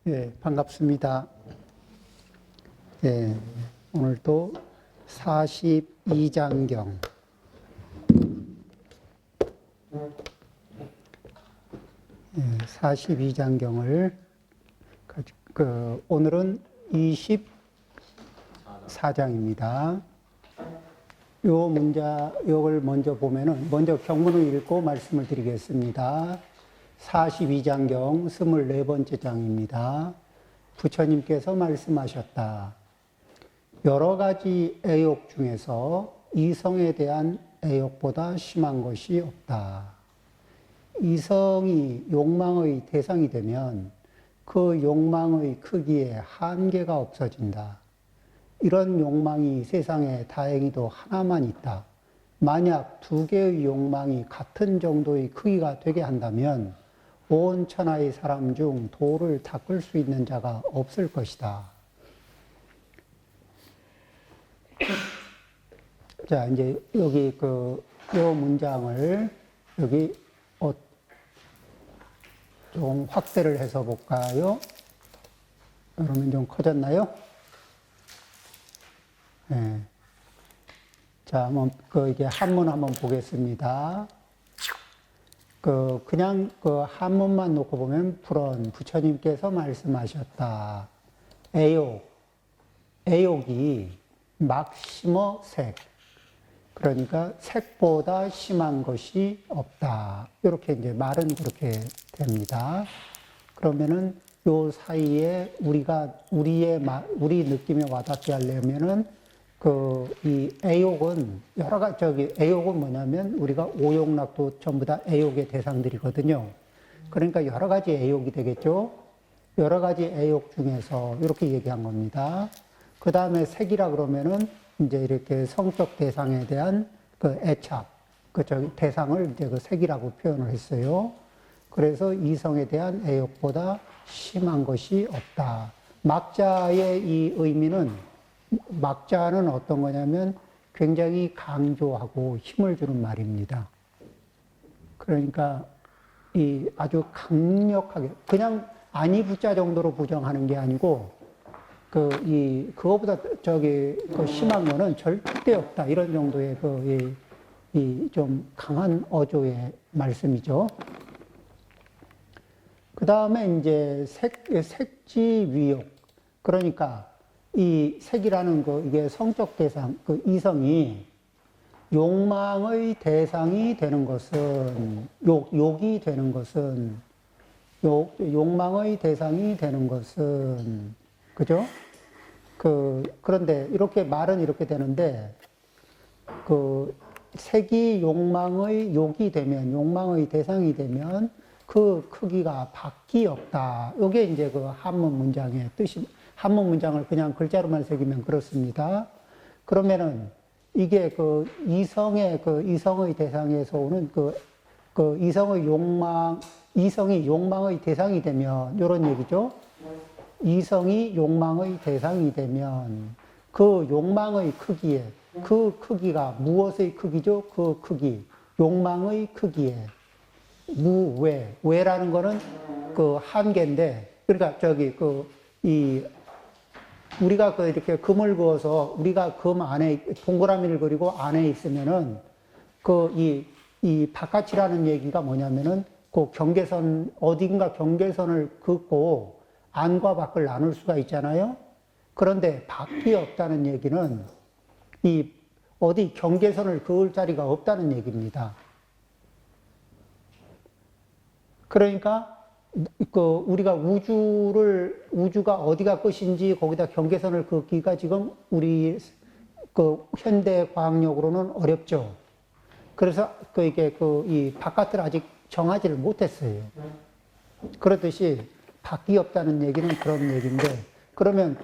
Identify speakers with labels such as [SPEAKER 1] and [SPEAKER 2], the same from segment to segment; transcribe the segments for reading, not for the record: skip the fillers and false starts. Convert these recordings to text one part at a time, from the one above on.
[SPEAKER 1] 예, 반갑습니다. 예, 오늘도 42장경, 42장경을, 오늘은 24장입니다. 요걸 먼저 보면은, 먼저 경문을 읽고 말씀을 드리겠습니다. 42장경 24번째 장입니다. 부처님께서 말씀하셨다. 여러 가지 애욕 중에서 이성에 대한 애욕보다 심한 것이 없다. 이성이 욕망의 대상이 되면 그 욕망의 크기에 한계가 없어진다. 이런 욕망이 세상에 다행히도 하나만 있다. 만약 두 개의 욕망이 같은 정도의 크기가 되게 한다면 온 천하의 사람 중 도를 닦을 수 있는 자가 없을 것이다. 자, 이제 여기 요 문장을 여기 좀 확대를 해서 볼까요? 그러면 좀 커졌나요? 네. 자, 한번 이게 한문 한번 보겠습니다. 그냥 한문만 놓고 보면 불언 부처님께서 말씀하셨다. 애욕이 막심어 색. 그러니까 색보다 심한 것이 없다. 이렇게 이제 말은 그렇게 됩니다. 그러면은 요 사이에 우리 느낌에 와닿게 하려면은 이 애욕은 애욕은 뭐냐면 우리가 오욕락도 전부 다 애욕의 대상들이거든요. 그러니까 여러 가지 애욕이 되겠죠. 여러 가지 애욕 중에서 이렇게 얘기한 겁니다. 그 다음에 색이라 그러면은 이제 이렇게 성적 대상에 대한 애착, 대상을 이제 색이라고 표현을 했어요. 그래서 이성에 대한 애욕보다 심한 것이 없다. 막자의 이 의미는 막자는 어떤 거냐면 굉장히 강조하고 힘을 주는 말입니다. 그러니까 아주 강력하게 그냥 아니 붙자 정도로 부정하는 게 아니고 그거보다 심한 거는 절대 없다. 이런 정도의 좀 강한 어조의 말씀이죠. 그 다음에 이제 색지위욕. 그러니까 이 색이라는 이게 성적 대상, 이성이 욕망의 대상이 되는 것은, 욕이 되는 것은, 욕망의 대상이 되는 것은, 그죠? 그런데 이렇게 말은 이렇게 되는데, 색이 욕이 되면, 욕망의 대상이 되면 그 크기가 밖이 없다. 이게 이제 한문 문장의 한문 문장을 그냥 글자로만 새기면 그렇습니다. 그러면은 이게 이성의 대상에서 오는 이성이 욕망의 대상이 되면, 요런 얘기죠. 이성이 욕망의 대상이 되면 그 욕망의 크기에, 그 크기가 무엇의 크기죠? 그 크기, 욕망의 크기에, 외라는 거는 한계인데, 그러니까 우리가 이렇게 금을 그어서 우리가 금 안에 동그라미를 그리고 안에 있으면은 이 바깥이라는 얘기가 뭐냐면은 경계선, 어딘가 경계선을 긋고 안과 밖을 나눌 수가 있잖아요. 그런데 밖이 없다는 얘기는 어디 경계선을 그을 자리가 없다는 얘기입니다. 그러니까 우리가 우주가 어디가 끝인지 거기다 경계선을 긋기가 지금 우리 현대 과학력으로는 어렵죠. 그래서 이 바깥을 아직 정하지를 못했어요. 그렇듯이 밖이 없다는 얘기는 그런 얘기인데, 그러면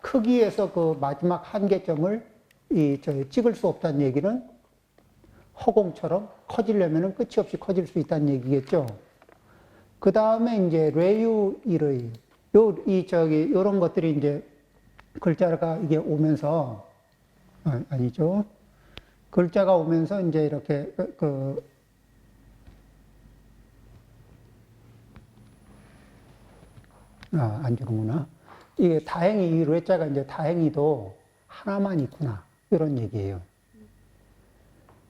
[SPEAKER 1] 크기에서 마지막 한계점을 찍을 수 없다는 얘기는 허공처럼 커지려면 끝이 없이 커질 수 있다는 얘기겠죠. 그 다음에 이제 레유일의 요런 것들이 이제 글자가 이게 오면서 아니죠. 글자가 오면서 이제 이렇게 안 주는구나. 이게 다행히, 이 외자가 이제 다행히도 하나만 있구나. 이런 얘기예요.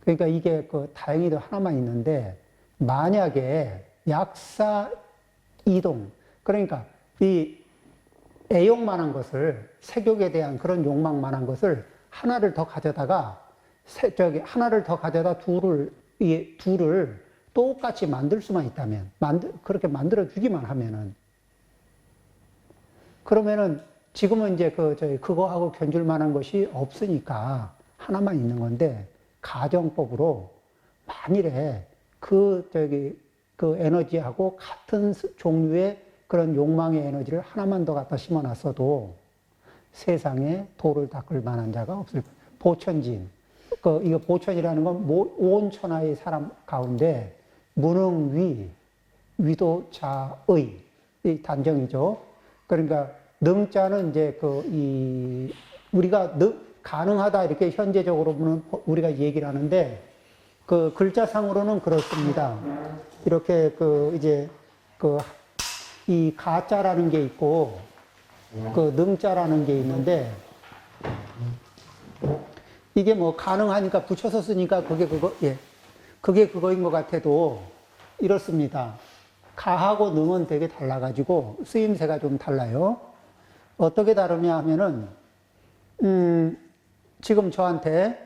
[SPEAKER 1] 그러니까 이게 그 다행히도 하나만 있는데, 만약에 약사 이동, 그러니까 이 애욕만한 것을, 색욕에 대한 그런 욕망만한 것을 하나를 더 가져다가, 하나를 더 가져다 둘을 똑같이 만들 수만 있다면, 그렇게 만들어주기만 하면은, 그러면은 지금은 이제 그거하고 견줄 만한 것이 없으니까 하나만 있는 건데, 가정법으로 만일에 그 에너지하고 같은 종류의 그런 욕망의 에너지를 하나만 더 갖다 심어놨어도 세상에 도를 닦을 만한 자가 없을 거예요. 보천진. 이거 보천이라는 건 온 천하의 사람 가운데 무능위, 위도자의 이 단정이죠. 그러니까 능자는 이제 우리가 가능하다 이렇게 현재적으로는 우리가 얘기를 하는데 그 글자상으로는 그렇습니다. 이렇게 이 가자라는 게 있고 그 능자라는 게 있는데 이게 뭐 가능하니까 붙여서 쓰니까 그게 그거인 것 같아도 이렇습니다. 가하고 능은 되게 달라가지고 쓰임새가 좀 달라요. 어떻게 다르냐 하면은 지금 저한테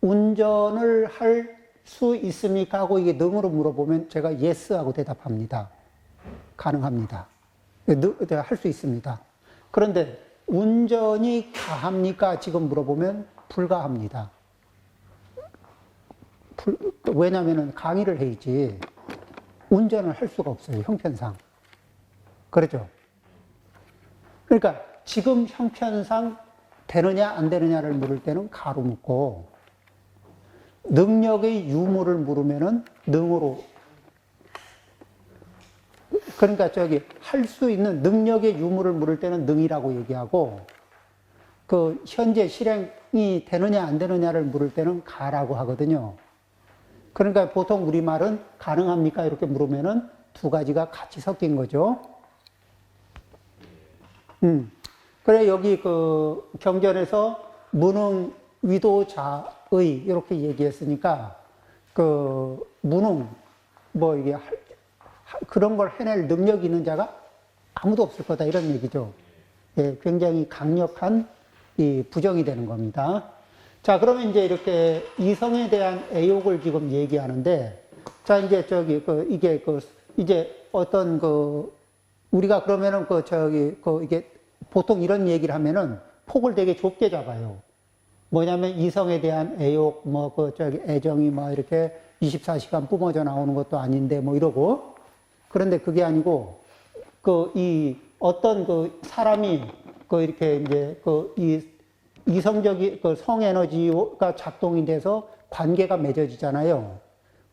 [SPEAKER 1] 운전을 할 수 있습니까? 하고 이게 능으로 물어보면 제가 yes 하고 대답합니다. 가능합니다. 할 수 있습니다. 그런데 운전이 가합니까? 지금 물어보면 불가합니다. 왜냐하면 강의를 해야지 운전을 할 수가 없어요. 형편상. 그렇죠? 그러니까 지금 형편상 되느냐 안 되느냐를 물을 때는 가로 묻고 능력의 유무를 물으면은 능으로. 그러니까 할 수 있는 능력의 유무를 물을 때는 능이라고 얘기하고 그 현재 실행이 되느냐 안 되느냐를 물을 때는 가라고 하거든요. 그러니까 보통 우리말은 가능합니까? 이렇게 물으면은 두 가지가 같이 섞인 거죠. 그래, 여기 그 경전에서 무능 위도자의 이렇게 얘기했으니까 그 무능 이게 그런 걸 해낼 능력이 있는 자가 아무도 없을 거다 이런 얘기죠. 예, 굉장히 강력한 이 부정이 되는 겁니다. 자, 그러면 이제 이렇게 이성에 대한 애욕을 지금 얘기하는데, 자, 이제 이제 어떤 우리가 그러면은 이게 보통 이런 얘기를 하면은 폭을 되게 좁게 잡아요. 뭐냐면 이성에 대한 애욕, 애정이 이렇게 24시간 뿜어져 나오는 것도 아닌데 이러고. 그런데 그게 아니고, 어떤 사람이 이렇게 이제 이 이성적인 성에너지가 작동이 돼서 관계가 맺어지잖아요.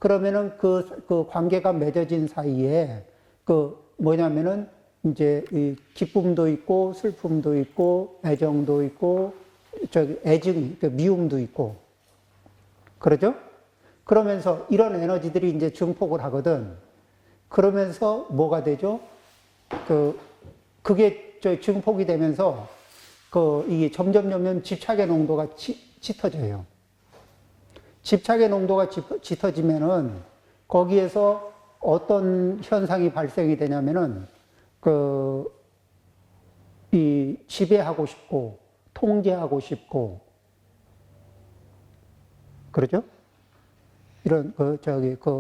[SPEAKER 1] 그러면은 그 관계가 맺어진 사이에 뭐냐면은 이제 이 기쁨도 있고 슬픔도 있고 애정도 있고 애증, 미움도 있고 그러죠? 그러면서 이런 에너지들이 이제 증폭을 하거든. 그러면서 뭐가 되죠? 그게 증폭이 되면서 이게 점점 집착의 농도가 짙어져요. 집착의 농도가 짙어지면은 거기에서 어떤 현상이 발생이 되냐면은 이 지배하고 싶고 통제하고 싶고 그러죠? 이런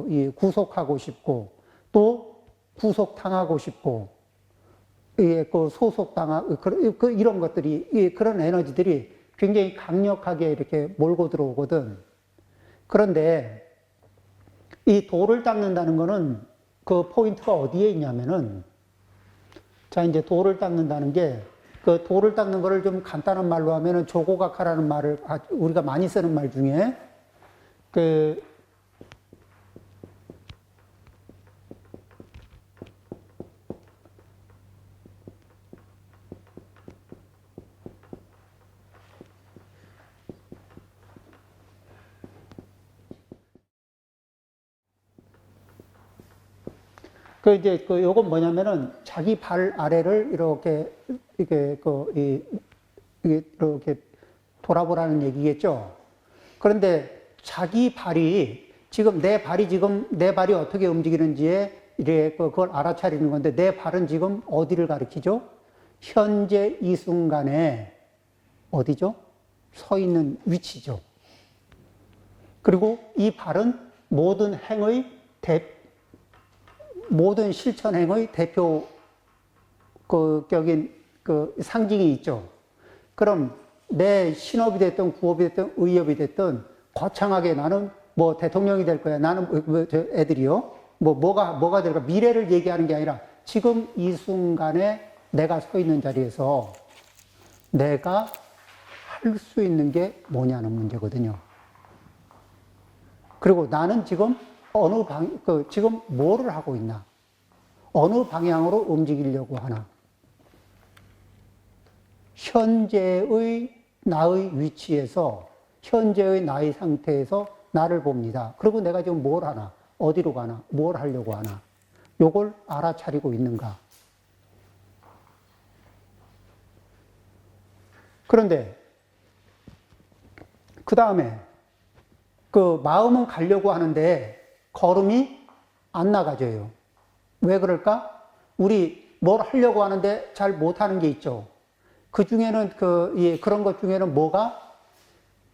[SPEAKER 1] 이 구속하고 싶고 또 구속당하고 싶고 이게 소속당하고 이런 것들이 그런 에너지들이 굉장히 강력하게 이렇게 몰고 들어오거든. 그런데 이 도를 닦는다는 거는 그 포인트가 어디에 있냐면은 자 이제 도를 닦는다는 게 그 도를 닦는 거를 좀 간단한 말로 하면은 조고각하라는 말을 우리가 많이 쓰는 말 중에 이제 요건 뭐냐면은 자기 발 아래를 이렇게 이렇게 돌아보라는 얘기겠죠. 그런데 자기 발이 지금 내 발이 어떻게 움직이는지에 그걸 알아차리는 건데 내 발은 지금 어디를 가리키죠? 현재 이 순간에 어디죠? 서 있는 위치죠. 그리고 이 발은 모든 실천 행의 대표격인 그 상징이 있죠. 그럼 내 신업이 됐든 구업이 됐든 의업이 됐든 거창하게 나는 뭐 대통령이 될 거야. 나는 애들이요. 뭐가 될까? 미래를 얘기하는 게 아니라 지금 이 순간에 내가 서 있는 자리에서 내가 할 수 있는 게 뭐냐는 문제거든요. 그리고 나는 지금 지금 뭐를 하고 있나? 어느 방향으로 움직이려고 하나? 현재의 나의 위치에서, 현재의 나의 상태에서 나를 봅니다. 그리고 내가 지금 뭘 하나? 어디로 가나? 뭘 하려고 하나? 요걸 알아차리고 있는가? 그런데, 그 다음에, 그 마음은 가려고 하는데 걸음이 안 나가져요. 왜 그럴까? 우리 뭘 하려고 하는데 잘 못하는 게 있죠. 그 중에는 그런 것 중에는 뭐가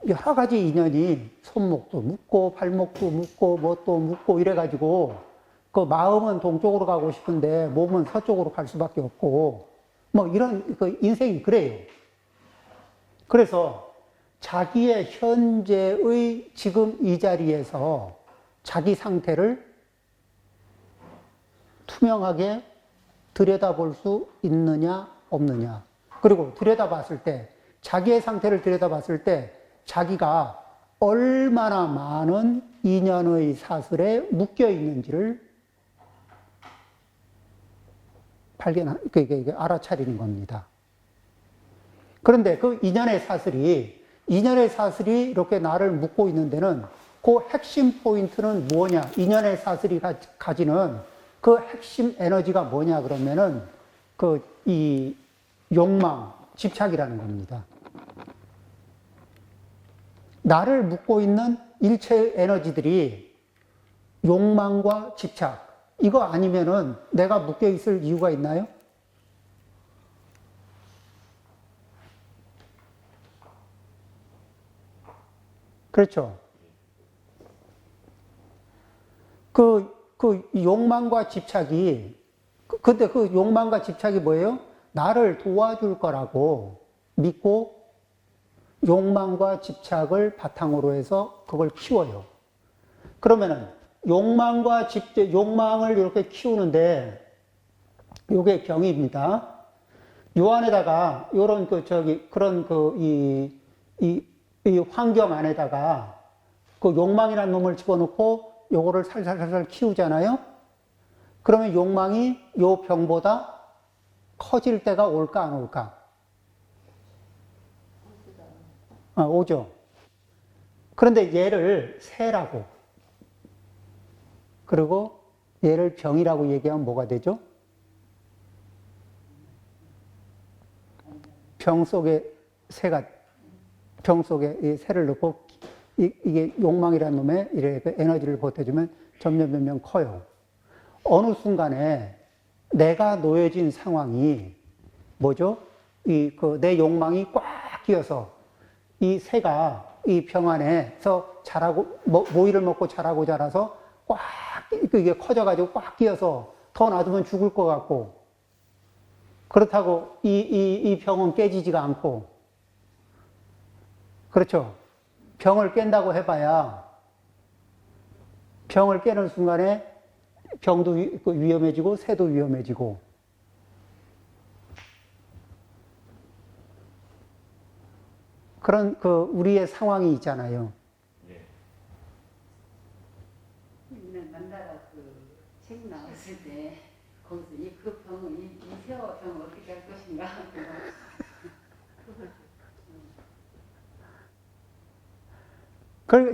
[SPEAKER 1] 여러 가지 인연이 손목도 묶고 발목도 묶고 뭣도 묶고 이래가지고 그 마음은 동쪽으로 가고 싶은데 몸은 서쪽으로 갈 수밖에 없고 뭐 이런 그 인생이 그래요. 그래서 자기의 현재의 지금 이 자리에서 자기 상태를 투명하게 들여다볼 수 있느냐 없느냐. 그리고 들여다봤을 때 자기의 상태를 들여다봤을 때 자기가 얼마나 많은 인연의 사슬에 묶여 있는지를 알아차리는 겁니다. 그런데 그 인연의 사슬이 이렇게 나를 묶고 있는 데는 그 핵심 포인트는 뭐냐? 인연의 사슬이 가지는 그 핵심 에너지가 뭐냐? 그러면은 이 욕망, 집착이라는 겁니다. 나를 묶고 있는 일체의 에너지들이 욕망과 집착, 이거 아니면은 내가 묶여 있을 이유가 있나요? 그렇죠. 그 욕망과 집착이, 근데 그 욕망과 집착이 뭐예요? 나를 도와줄 거라고 믿고 욕망과 집착을 바탕으로 해서 그걸 키워요. 그러면은 욕망을 이렇게 키우는데 요게 경입니다. 요 안에다가 요런 이 환경 안에다가 그 욕망이라는 놈을 집어넣고 요거를 살살살살 키우잖아요. 그러면 욕망이 요 병보다 커질 때가 올까 안 올까? 오죠. 그런데 얘를 새라고 그리고 얘를 병이라고 얘기하면 뭐가 되죠? 병 속에 이 새를 넣고 이게 욕망이라는 놈에 이렇게 에너지를 보태주면 점점 커요. 어느 순간에 내가 놓여진 상황이 뭐죠? 내 욕망이 꽉 끼어서 이 새가 이 병 안에서 자라고, 모이를 먹고 자라고 자라서 이게 커져가지고 꽉 끼어서 더 놔두면 죽을 것 같고, 그렇다고 이 병은 깨지지가 않고, 그렇죠. 병을 깬다고 해봐야 병을 깨는 순간에 병도 위험해지고 새도 위험해지고. 그런 우리의 상황이 있잖아요.
[SPEAKER 2] 만다라 책 나왔을 때 거기서 그 병은 이 세와 병을 어떻게 할 것인가.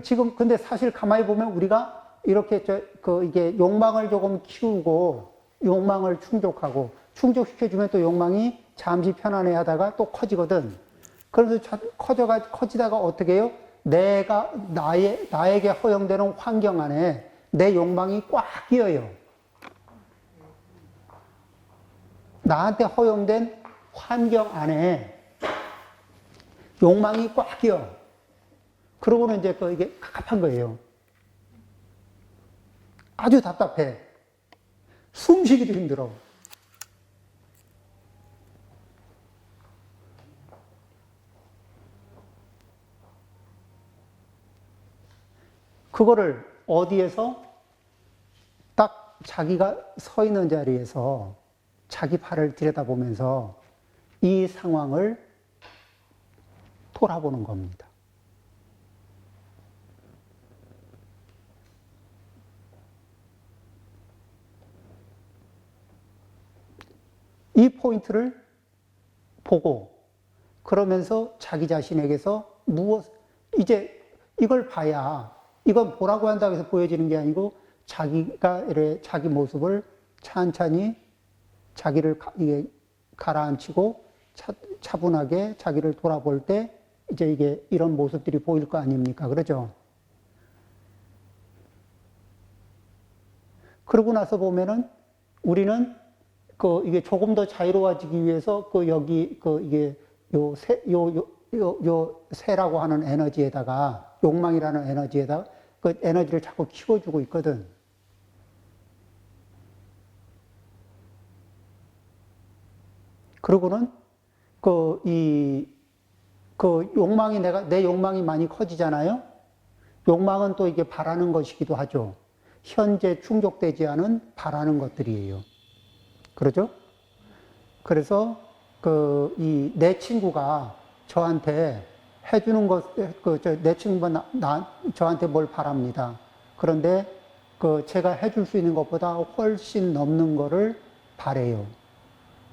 [SPEAKER 1] 지금 근데 사실 가만히 보면 우리가 이렇게 이게 욕망을 조금 키우고 욕망을 충족하고 충족시켜주면 또 욕망이 잠시 편안해 하다가 또 커지거든. 그래서 커지다가 어떻게 해요? 나에게 허용되는 환경 안에 내 욕망이 꽉 끼어요. 나한테 허용된 환경 안에 욕망이 꽉 끼어. 그러고는 이제 이게 갑갑한 거예요. 아주 답답해. 숨쉬기도 힘들어. 그거를 어디에서 딱 자기가 서 있는 자리에서 자기 팔을 들여다보면서 이 상황을 돌아보는 겁니다. 이 포인트를 보고 그러면서 자기 자신에게서 이제 이걸 봐야 이건 보라고 한다고 해서 보여지는 게 아니고 자기가 자기 모습을 찬찬히 자기를 가라앉히고 차분하게 자기를 돌아볼 때 이제 이게 이런 모습들이 보일 거 아닙니까? 그러죠? 그러고 나서 보면은 우리는 이게 조금 더 자유로워지기 위해서 이게 요 세라고 하는 에너지에다가 욕망이라는 에너지에다가 그 에너지를 자꾸 키워주고 있거든. 그러고는 욕망이 내 욕망이 많이 커지잖아요. 욕망은 또 이게 바라는 것이기도 하죠. 현재 충족되지 않은 바라는 것들이에요. 그러죠? 그래서 내 친구가 저한테 해주는 내 친구가 저한테 뭘 바랍니다. 그런데 제가 해줄 수 있는 것보다 훨씬 넘는 거를 바래요.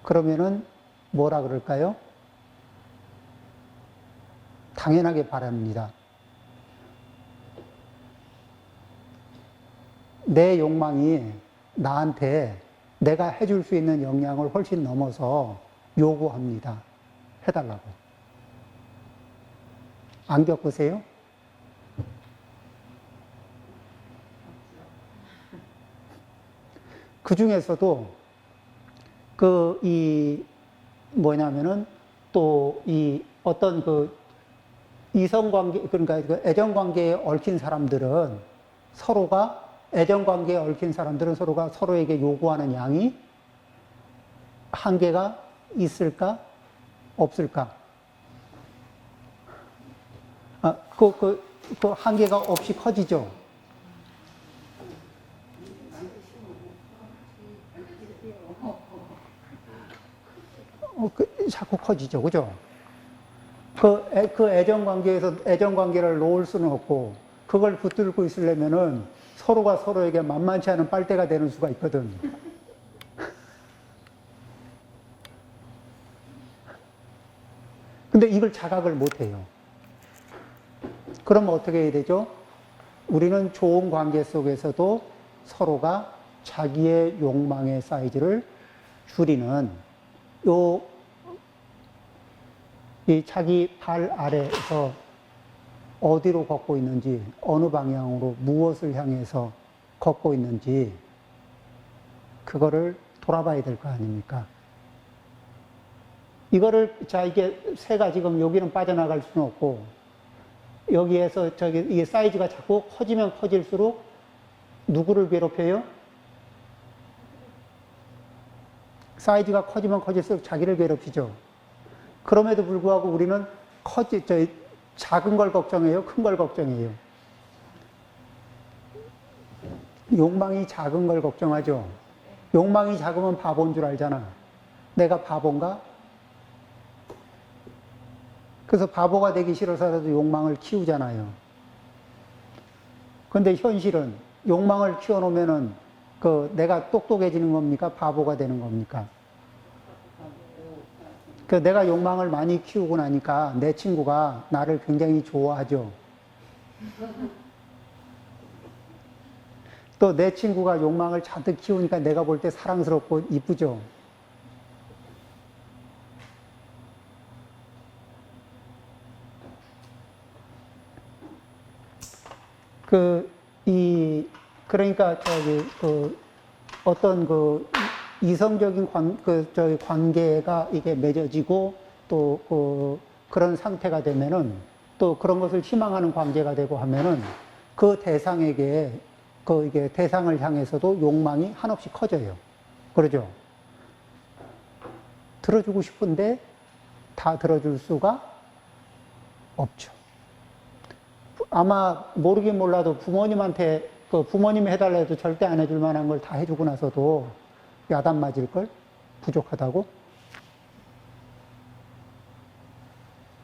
[SPEAKER 1] 그러면은 뭐라 그럴까요? 당연하게 바랍니다. 내 욕망이 나한테 내가 해줄 수 있는 역량을 훨씬 넘어서 요구합니다. 해달라고. 안 겪으세요? 그 중에서도 뭐냐면은 또 어떤 이성관계, 그러니까 애정관계에 얽힌 사람들은 애정관계에 얽힌 사람들은 서로가 서로에게 요구하는 양이 한계가 있을까? 없을까? 한계가 없이 커지죠? 자꾸 커지죠. 그죠? 애정관계에서 애정관계를 놓을 수는 없고, 그걸 붙들고 있으려면은 서로가 서로에게 만만치 않은 빨대가 되는 수가 있거든. 근데 이걸 자각을 못 해요. 그러면 어떻게 해야 되죠? 우리는 좋은 관계 속에서도 서로가 자기의 욕망의 사이즈를 줄이는 이 자기 발 아래에서 어디로 걷고 있는지, 어느 방향으로 무엇을 향해서 걷고 있는지, 그거를 돌아봐야 될 거 아닙니까? 이게 새가 지금 여기는 빠져나갈 수는 없고, 여기에서 이게 사이즈가 자꾸 커지면 커질수록 누구를 괴롭혀요? 사이즈가 커지면 커질수록 자기를 괴롭히죠. 그럼에도 불구하고 우리는 작은 걸 걱정해요? 큰 걸 걱정해요? 욕망이 작은 걸 걱정하죠. 욕망이 작으면 바보인 줄 알잖아. 내가 바본가? 그래서 바보가 되기 싫어서라도 욕망을 키우잖아요. 근데 현실은 욕망을 키워놓으면은 내가 똑똑해지는 겁니까? 바보가 되는 겁니까? 내가 욕망을 많이 키우고 나니까 내 친구가 나를 굉장히 좋아하죠. 또 내 친구가 욕망을 잔뜩 키우니까 내가 볼 때 사랑스럽고 이쁘죠. 그러니까 어떤 이성적인 관계가 이게 맺어지고 또 그런 상태가 되면은 또 그런 것을 희망하는 관계가 되고 하면은 그 대상에게 이게 대상을 향해서도 욕망이 한없이 커져요. 그러죠? 들어주고 싶은데 다 들어줄 수가 없죠. 아마 모르긴 몰라도 부모님한테 부모님이 해달라 해도 절대 안 해줄 만한 걸 다 해주고 나서도 야단 맞을걸? 부족하다고?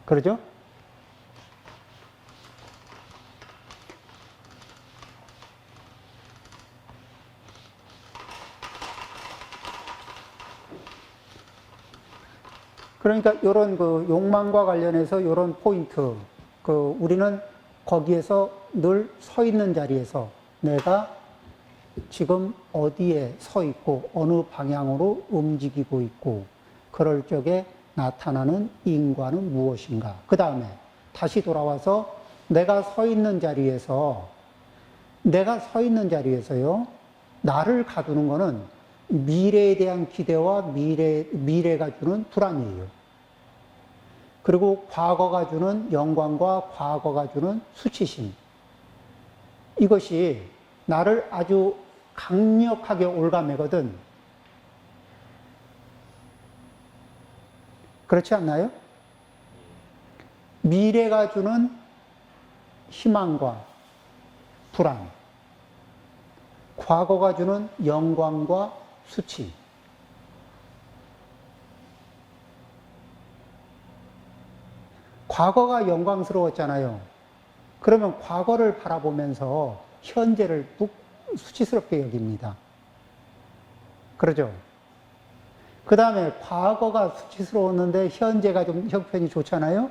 [SPEAKER 1] 그러죠? 그러니까 이런 욕망과 관련해서 이런 포인트, 우리는 거기에서 늘 서 있는 자리에서 내가 지금 어디에 서 있고 어느 방향으로 움직이고 있고 그럴 적에 나타나는 인과는 무엇인가. 그 다음에 다시 돌아와서 내가 서 있는 자리에서요, 나를 가두는 거는 미래에 대한 기대와 미래가 주는 불안이에요. 그리고 과거가 주는 영광과 과거가 주는 수치심. 이것이 나를 아주 강력하게 올가매거든. 그렇지 않나요? 미래가 주는 희망과 불안, 과거가 주는 영광과 수치. 과거가 영광스러웠잖아요. 그러면 과거를 바라보면서 현재를 수치스럽게 여깁니다. 그러죠? 그 다음에 과거가 수치스러웠는데 현재가 좀 형편이 좋잖아요?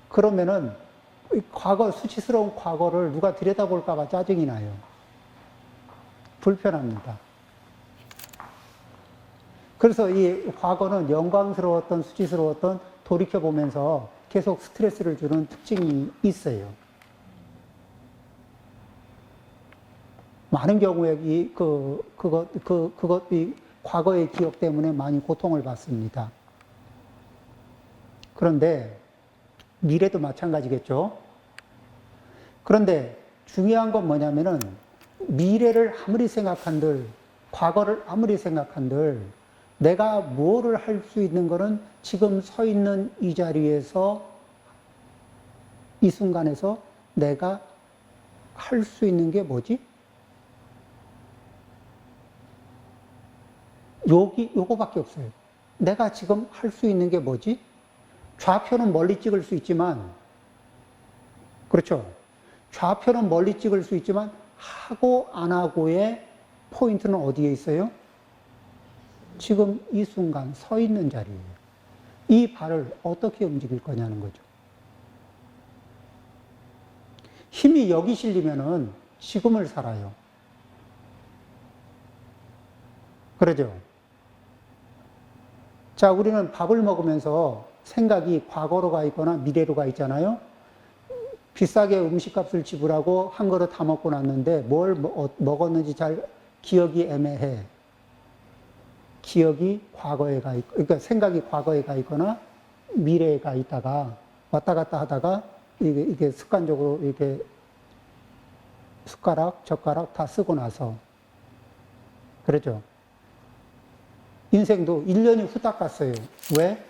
[SPEAKER 1] 그러면은 수치스러운 과거를 누가 들여다볼까봐 짜증이 나요. 불편합니다. 그래서 이 과거는 영광스러웠던, 수치스러웠던 돌이켜보면서 계속 스트레스를 주는 특징이 있어요. 많은 경우에 이 과거의 기억 때문에 많이 고통을 받습니다. 그런데 미래도 마찬가지겠죠. 그런데 중요한 건 뭐냐면은 미래를 아무리 생각한들, 과거를 아무리 생각한들 내가 뭐를 할 수 있는 거는 지금 서 있는 이 자리에서 이 순간에서 내가 할 수 있는 게 뭐지? 요거밖에 없어요. 내가 지금 할 수 있는 게 뭐지? 좌표는 멀리 찍을 수 있지만, 그렇죠? 좌표는 멀리 찍을 수 있지만, 하고 안 하고의 포인트는 어디에 있어요? 지금 이 순간 서 있는 자리예요. 이 발을 어떻게 움직일 거냐는 거죠. 힘이 여기 실리면은 지금을 살아요. 그러죠? 자, 우리는 밥을 먹으면서 생각이 과거로 가 있거나 미래로 가 있잖아요. 비싸게 음식값을 지불하고 한 그릇 다 먹고 났는데 뭘 먹었는지 잘 기억이 애매해. 기억이 과거에 가 있고, 그러니까 생각이 과거에 가 있거나 미래에 가 있다가 왔다 갔다 하다가 이게 습관적으로 이렇게 숟가락, 젓가락 다 쓰고 나서. 그렇죠? 인생도 1년이 후딱 갔어요. 왜?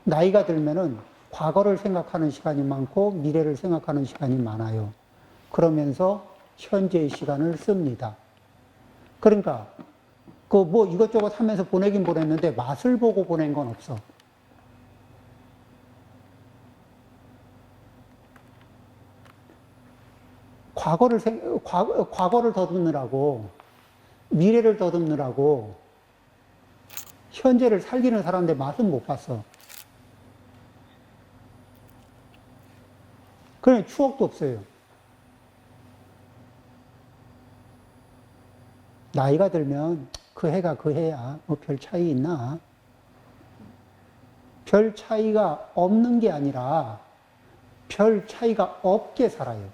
[SPEAKER 1] 나이가 들면은 과거를 생각하는 시간이 많고 미래를 생각하는 시간이 많아요. 그러면서 현재의 시간을 씁니다. 그러니까 이것저것 하면서 보내긴 보냈는데 맛을 보고 보낸 건 없어. 과거를 더듬느라고, 미래를 더듬느라고, 현재를 살기는 사람인데 맛은 못 봤어. 그러니 추억도 없어요. 나이가 들면 그 해가 그 해야 뭐 별 차이 있나? 별 차이가 없는 게 아니라 별 차이가 없게 살아요.